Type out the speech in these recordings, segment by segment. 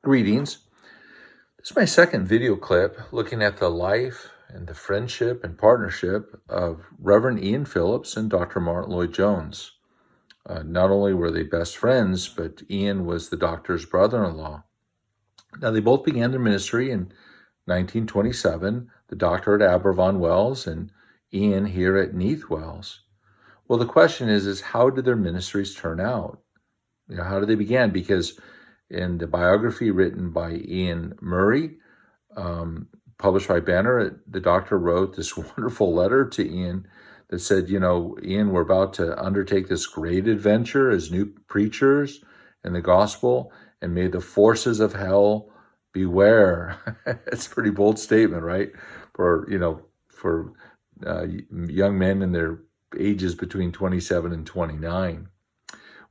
Greetings. This is my second video clip looking at the life and the friendship and partnership of Reverend Ieuan Phillips and Dr. Martyn Lloyd Jones. Not only were they best friends, but Ieuan was the doctor's brother-in-law. Now, they both began their ministry in 1927, the doctor at Aberfan Wells and Ieuan here at Neath Wells. Well, the question is how did their ministries turn out? How did they begin? Because in the biography written by Ian Murray, published by Banner, the doctor wrote this wonderful letter to Ieuan that said, Ieuan, we're about to undertake this great adventure as new preachers in the gospel, and may the forces of hell beware. It's a pretty bold statement, right? For young men in their ages between 27 and 29.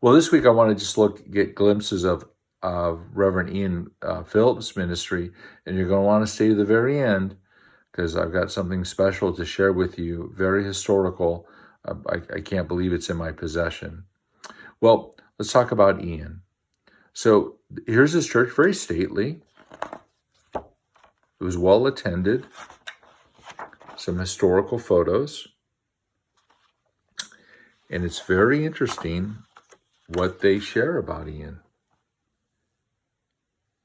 Well, this week I want to just get glimpses of Reverend Ieuan Phillips' ministry, and you're going to want to stay to the very end because I've got something special to share with you, very historical. I can't believe it's in my possession. Well, let's talk about Ieuan. So here's his church, very stately. It was well attended. Some historical photos. And it's very interesting what they share about Ieuan.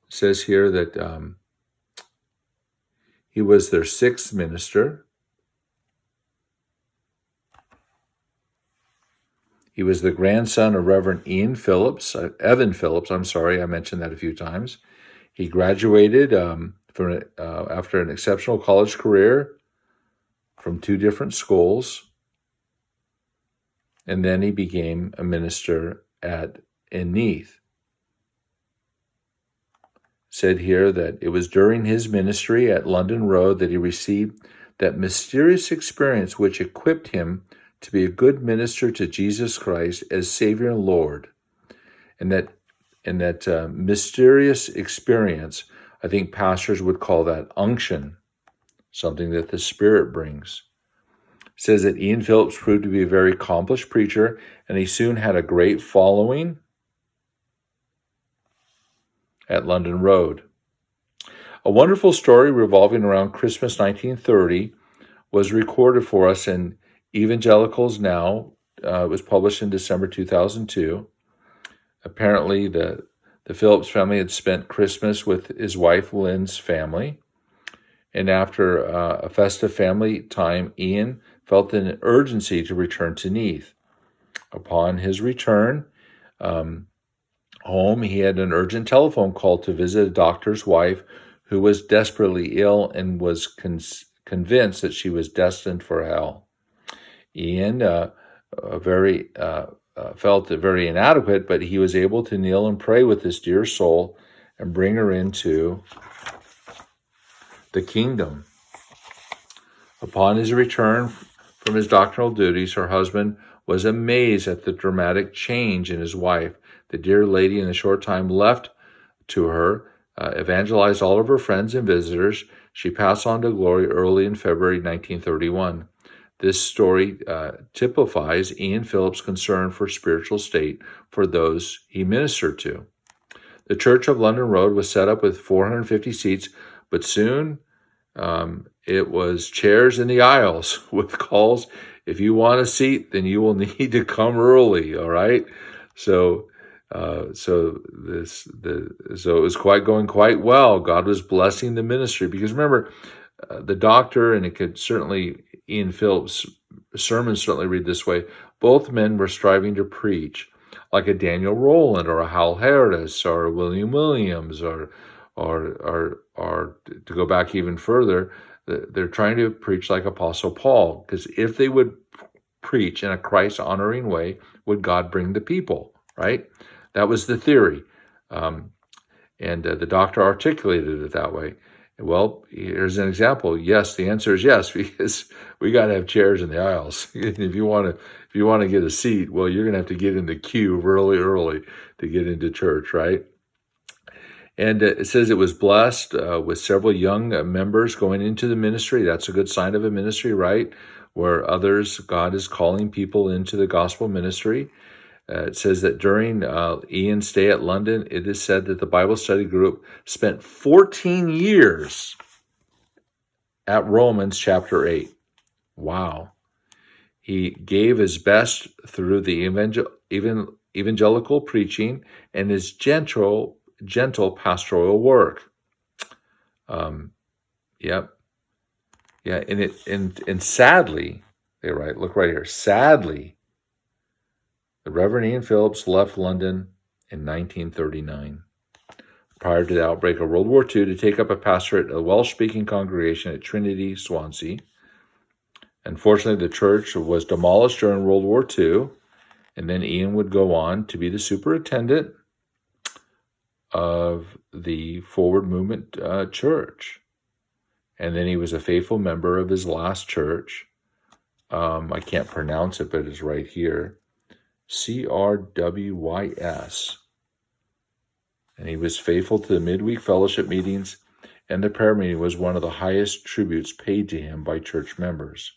It says here that he was their sixth minister. He was the grandson of Reverend Evan Phillips. I mentioned that a few times. He graduated after an exceptional college career from two different schools. And then he became a minister in Neath. Said here that it was during his ministry at London Road that he received that mysterious experience which equipped him to be a good minister to Jesus Christ as Savior and Lord. And that mysterious experience, I think pastors would call that unction, something that the Spirit brings. It says that Ieuan Phillips proved to be a very accomplished preacher, and he soon had a great following at London Road. A wonderful story revolving around Christmas 1930 was recorded for us in Evangelicals Now. It was published in December 2002. Apparently, the Phillips family had spent Christmas with his wife Lynn's family. And after a festive family time, Ieuan felt an urgency to return to Neath. Upon his return home, he had an urgent telephone call to visit a doctor's wife who was desperately ill and was convinced that she was destined for hell. Ieuan felt very inadequate, but he was able to kneel and pray with this dear soul and bring her into the kingdom. Upon his return from his doctrinal duties, her husband was amazed at the dramatic change in his wife. The dear lady in a short time left to her, evangelized all of her friends and visitors. She passed on to glory early in February 1931. This story typifies Ieuan Phillips' concern for spiritual state for those he ministered to. The Church of London Road was set up with 450 seats, but soon it was chairs in the aisles with calls, if you want a seat, then you will need to come early, all right? So it was going quite well. God was blessing the ministry because remember, the doctor, and it could certainly, Ieuan Phillips' sermons certainly read this way, both men were striving to preach like a Daniel Rowland or a Hal Harris or a William Williams or to go back even further, they're trying to preach like Apostle Paul, because if they would preach in a Christ-honoring way, would God bring the people, right? That was the theory. And the doctor articulated it that way. Well, here's an example. Yes, the answer is yes, because we got to have chairs in the aisles. If you want to get a seat, well, you're going to have to get in the queue really early to get into church, right? And it says it was blessed with several young members going into the ministry. That's a good sign of a ministry, right? Where God is calling people into the gospel ministry. It says that during Ieuan's stay at London, it is said that the Bible study group spent 14 years at Romans chapter 8. Wow. He gave his best through the evangelical preaching and his gentle pastoral work. Yep. Yeah, and sadly, they write, look right here, sadly, the Reverend Ieuan Phillips left London in 1939, prior to the outbreak of World War II, to take up a pastorate at a Welsh-speaking congregation at Trinity, Swansea. Unfortunately, the church was demolished during World War II, and then Ieuan would go on to be the superintendent of the Forward Movement Church. And then he was a faithful member of his last church. I can't pronounce it, but it's right here. CRWYS. And he was faithful to the midweek fellowship meetings, and the prayer meeting was one of the highest tributes paid to him by church members.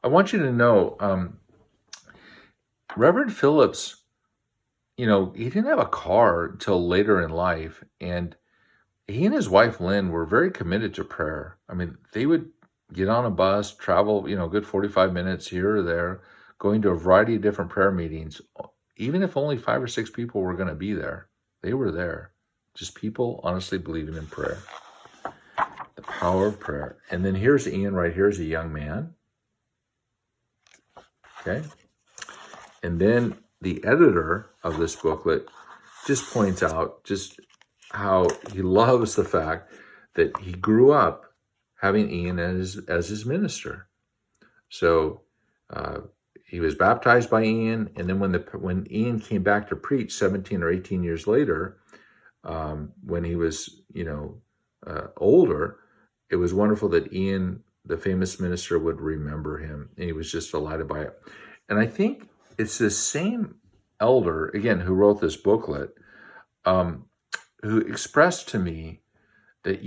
I want you to know, Reverend Phillips, he didn't have a car until later in life, and he and his wife, Lynn, were very committed to prayer. I mean, they would get on a bus, travel, a good 45 minutes here or there, going to a variety of different prayer meetings. Even if only 5 or 6 people were going to be there, they were there. Just people honestly believing in prayer. The power of prayer. And then here's Ieuan right here as a young man. Okay. And then the editor of this booklet just points out just how he loves the fact that he grew up having Ieuan as his minister. So he was baptized by Ieuan, and then when Ieuan came back to preach 17 or 18 years later, when he was older, it was wonderful that Ieuan, the famous minister, would remember him, and he was just delighted by it. And I think it's this same elder, again, who wrote this booklet, who expressed to me that,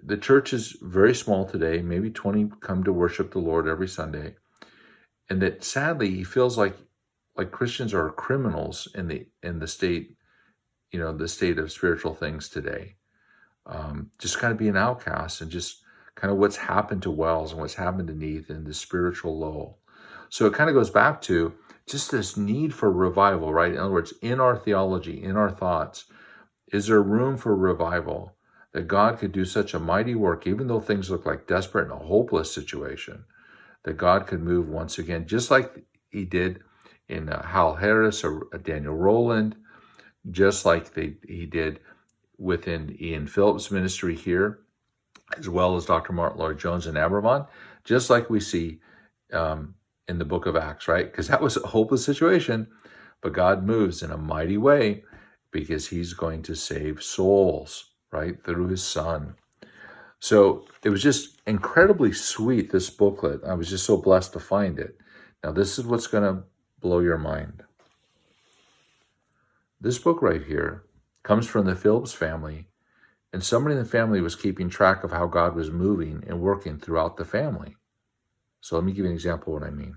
the church is very small today, maybe 20 come to worship the Lord every Sunday, and that sadly he feels like Christians are criminals in the state, the state of spiritual things today. Just kind of being outcasts, and just kind of what's happened to Wells and what's happened to Neath and the spiritual lull. So it kind of goes back to just this need for revival, right? In other words, in our theology, in our thoughts, is there room for revival, that God could do such a mighty work, even though things look like desperate and a hopeless situation, that God could move once again, just like he did in Hal Harris or Daniel Rowland, just like he did within Ieuan Phillips' ministry here, as well as Dr. Martyn Lloyd Jones and Abervon, just like we see in the book of Acts, right? Because that was a hopeless situation, but God moves in a mighty way because he's going to save souls, right, through his son. So it was just incredibly sweet, this booklet. I was just so blessed to find it. Now, this is what's going to blow your mind. This book right here comes from the Phillips family, and somebody in the family was keeping track of how God was moving and working throughout the family. So let me give you an example of what I mean.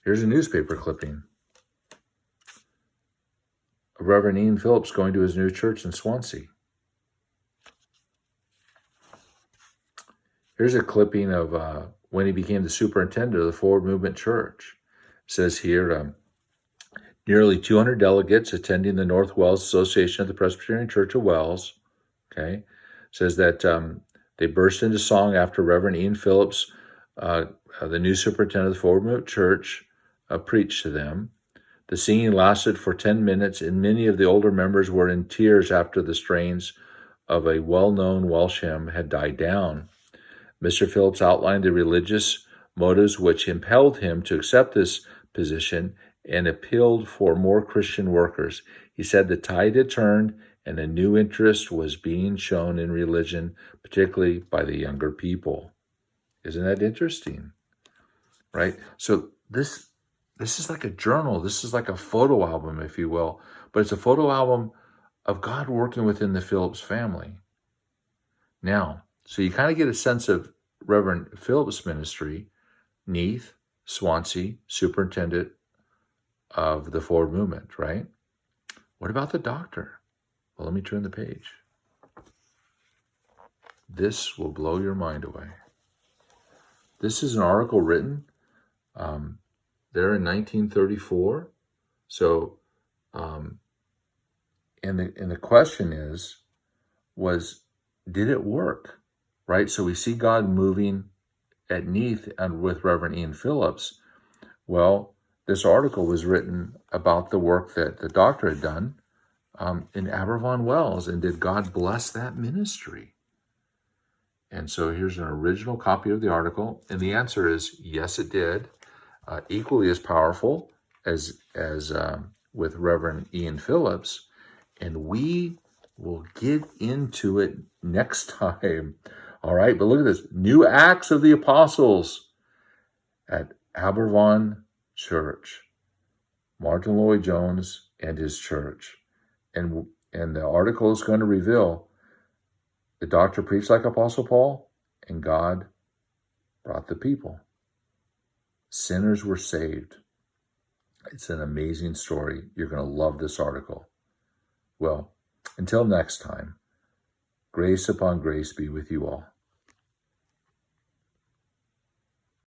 Here's a newspaper clipping of Reverend Ieuan Phillips going to his new church in Swansea. Here's a clipping of when he became the superintendent of the Forward Movement Church. It says here, nearly 200 delegates attending the North Wales Association of the Presbyterian Church of Wales. Okay, it says that they burst into song after Reverend Ieuan Phillips, the new superintendent of the Forward Movement Church, preached to them. The singing lasted for 10 minutes, and many of the older members were in tears after the strains of a well-known Welsh hymn had died down. Mr. Phillips outlined the religious motives which impelled him to accept this position and appealed for more Christian workers. He said the tide had turned and a new interest was being shown in religion, particularly by the younger people. Isn't that interesting? Right? So this is like a journal. This is like a photo album, if you will. But it's a photo album of God working within the Phillips family. Now, so you kind of get a sense of Reverend Phillips' ministry, Neath, Swansea, superintendent of the forward movement, right? What about the doctor? Well, let me turn the page. This will blow your mind away. This is an article written there in 1934. So, and the question did it work? Right? So we see God moving at Neath and with Reverend Ieuan Phillips. Well, this article was written about the work that the doctor had done in Aberfon Wells, and did God bless that ministry? And so here's an original copy of the article, and the answer is yes, it did. Equally as powerful as with Reverend Ieuan Phillips, and we will get into it next time. All right, but look at this. New Acts of the Apostles at Aberfon Church. Martyn Lloyd-Jones and his church. And the article is going to reveal the doctor preached like Apostle Paul, and God brought the people. Sinners were saved. It's an amazing story. You're going to love this article. Well, until next time, grace upon grace be with you all.